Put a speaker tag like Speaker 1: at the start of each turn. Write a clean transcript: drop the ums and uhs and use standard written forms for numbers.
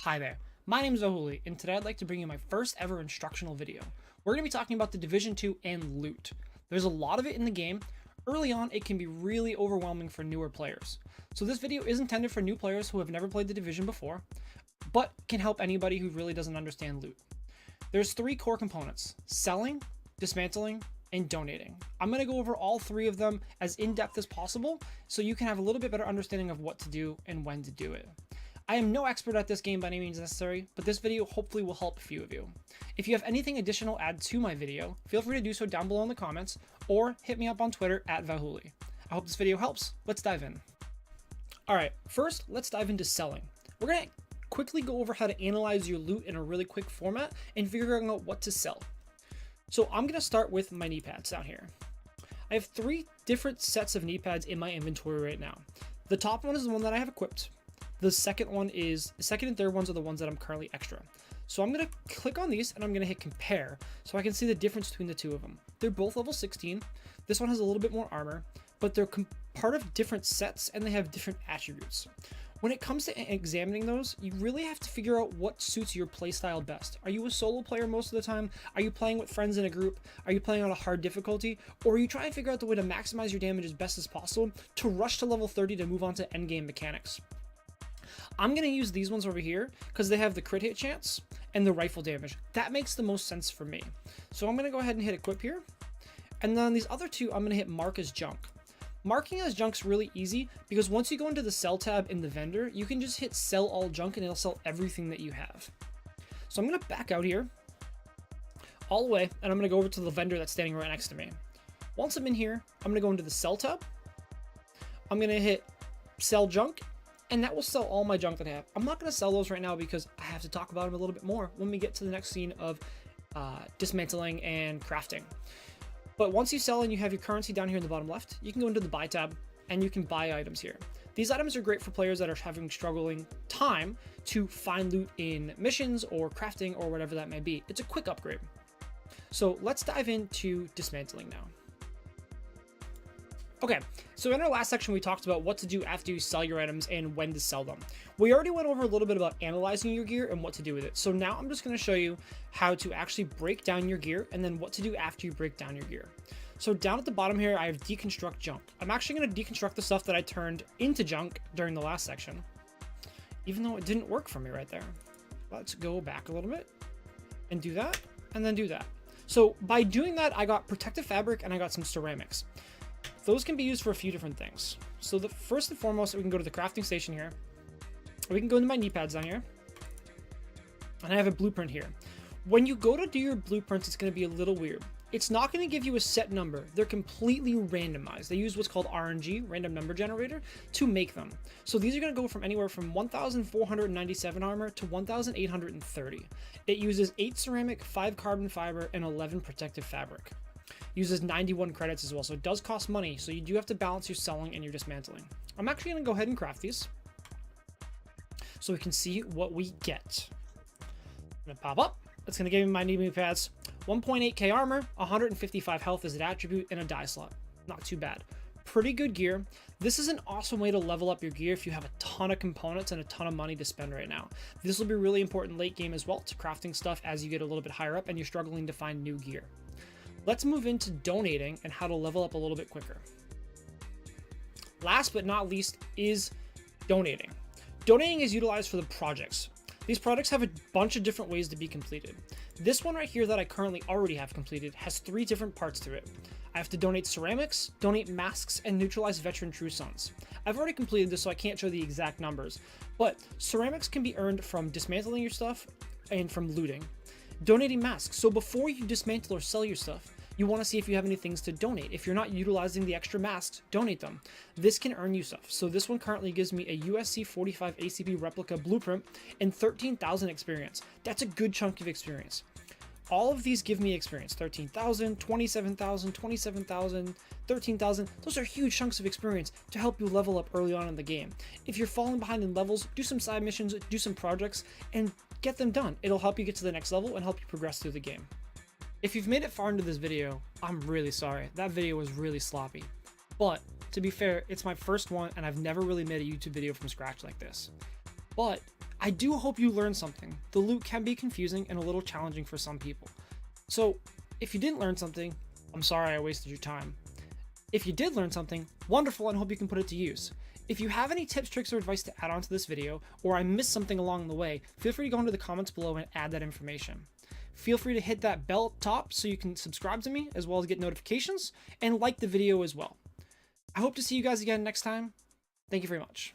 Speaker 1: Hi there, my name is Ohuli, and today I'd like to bring you my first ever instructional video. We're going to be talking about the Division 2 and loot. There's a lot of it in the game. Early on, it can be really overwhelming for newer players. So this video is intended for new players who have never played the Division before, but can help anybody who really doesn't understand loot. There's three core components: selling, dismantling, and donating. I'm going to go over all three of them as in-depth as possible so you can have a little bit better understanding of what to do and when to do it. I am no expert at this game by any means necessary, but this video hopefully will help a few of you. If you have anything additional to add to my video, feel free to do so down below in the comments, or hit me up on Twitter at Vahuli. I hope this video helps. Let's dive in. Alright, first let's dive into selling. We're going to quickly go over how to analyze your loot in a really quick format and figuring out what to sell. So I'm going to start with my knee pads down here. I have three different sets of knee pads in my inventory right now. The top one is the one that I have equipped. The second and third ones are the ones that I'm currently extra. So I'm going to click on these and I'm going to hit compare so I can see the difference between the two of them. They're both level 16. This one has a little bit more armor, but they're part of different sets and they have different attributes. When it comes to examining those, you really have to figure out what suits your playstyle best. Are you a solo player most of the time? Are you playing with friends in a group? Are you playing on a hard difficulty? Or are you trying to figure out the way to maximize your damage as best as possible to rush to level 30 to move on to endgame mechanics? I'm going to use these ones over here because they have the crit hit chance and the rifle damage. That makes the most sense for me. So I'm going to go ahead and hit equip here. And then these other two, I'm going to hit mark as junk. Marking as junk's really easy because once you go into the sell tab in the vendor, you can just hit sell all junk and it'll sell everything that you have. So I'm going to back out here all the way and I'm going to go over to the vendor that's standing right next to me. Once I'm in here, I'm going to go into the sell tab. I'm going to hit sell junk, and that will sell all my junk that I have. I'm not going to sell those right now because I have to talk about them a little bit more when we get to the next scene of dismantling and crafting. But once you sell and you have your currency down here in the bottom left, you can go into the buy tab and you can buy items here. These items are great for players that are having struggling time to find loot in missions or crafting or whatever that may be. It's a quick upgrade. So let's dive into dismantling now. Okay, so in our last section, we talked about what to do after you sell your items and when to sell them. We already went over a little bit about analyzing your gear and what to do with it. So now I'm just going to show you how to actually break down your gear and then what to do after you break down your gear. So down at the bottom here, I have deconstruct junk. I'm actually going to deconstruct the stuff that I turned into junk during the last section, even though it didn't work for me right there. Let's go back a little bit and do that, and then do that. So by doing that, I got protective fabric and I got some ceramics. Those can be used for a few different things. So the first and foremost, we can go to the crafting station here. We can go into my knee pads down here. And I have a blueprint here. When you go to do your blueprints, it's going to be a little weird. It's not going to give you a set number. They're completely randomized. They use what's called RNG, random number generator, to make them. So these are going to go from anywhere from 1,497 armor to 1,830. It uses 8 ceramic, 5 carbon fiber, and 11 protective fabric. Uses 91 credits as well, so it does cost money, so you do have to balance your selling and your dismantling. I'm actually going to go ahead and craft these so we can see what we get. I'm going to pop up. It's going to give me my knee pads. 1.8k armor, 155 health as an attribute, and a die slot. Not too bad. Pretty good gear. This is an awesome way to level up your gear if you have a ton of components and a ton of money to spend right now. This will be really important late game as well to crafting stuff as you get a little bit higher up and you're struggling to find new gear. Let's move into donating and how to level up a little bit quicker. Last but not least is donating. Donating is utilized for the projects. These projects have a bunch of different ways to be completed. This one right here that I currently already have completed has 3 different parts to it. I have to donate ceramics, donate masks, and neutralize veteran true sons. I've already completed this, so I can't show the exact numbers, but ceramics can be earned from dismantling your stuff and from looting. Donating masks. So before you dismantle or sell your stuff, you want to see if you have any things to donate. If you're not utilizing the extra masks, donate them. This can earn you stuff. So this one currently gives me a USC 45 ACP replica blueprint and 13,000 experience. That's a good chunk of experience. All of these give me experience. 13,000, 27,000, 27,000, 13,000. Those are huge chunks of experience to help you level up early on in the game. If you're falling behind in levels, do some side missions, do some projects, and get them done. It'll help you get to the next level and help you progress through the game. If you've made it far into this video, I'm really sorry. That video was really sloppy. But to be fair, it's my first one and I've never really made a YouTube video from scratch like this. But I do hope you learned something. The loot can be confusing and a little challenging for some people. So if you didn't learn something, I'm sorry I wasted your time. If you did learn something, wonderful, and hope you can put it to use. If you have any tips, tricks, or advice to add on to this video, or I missed something along the way, feel free to go into the comments below and add that information. Feel free to hit that bell up top so you can subscribe to me, as well as get notifications, and like the video as well. I hope to see you guys again next time. Thank you very much.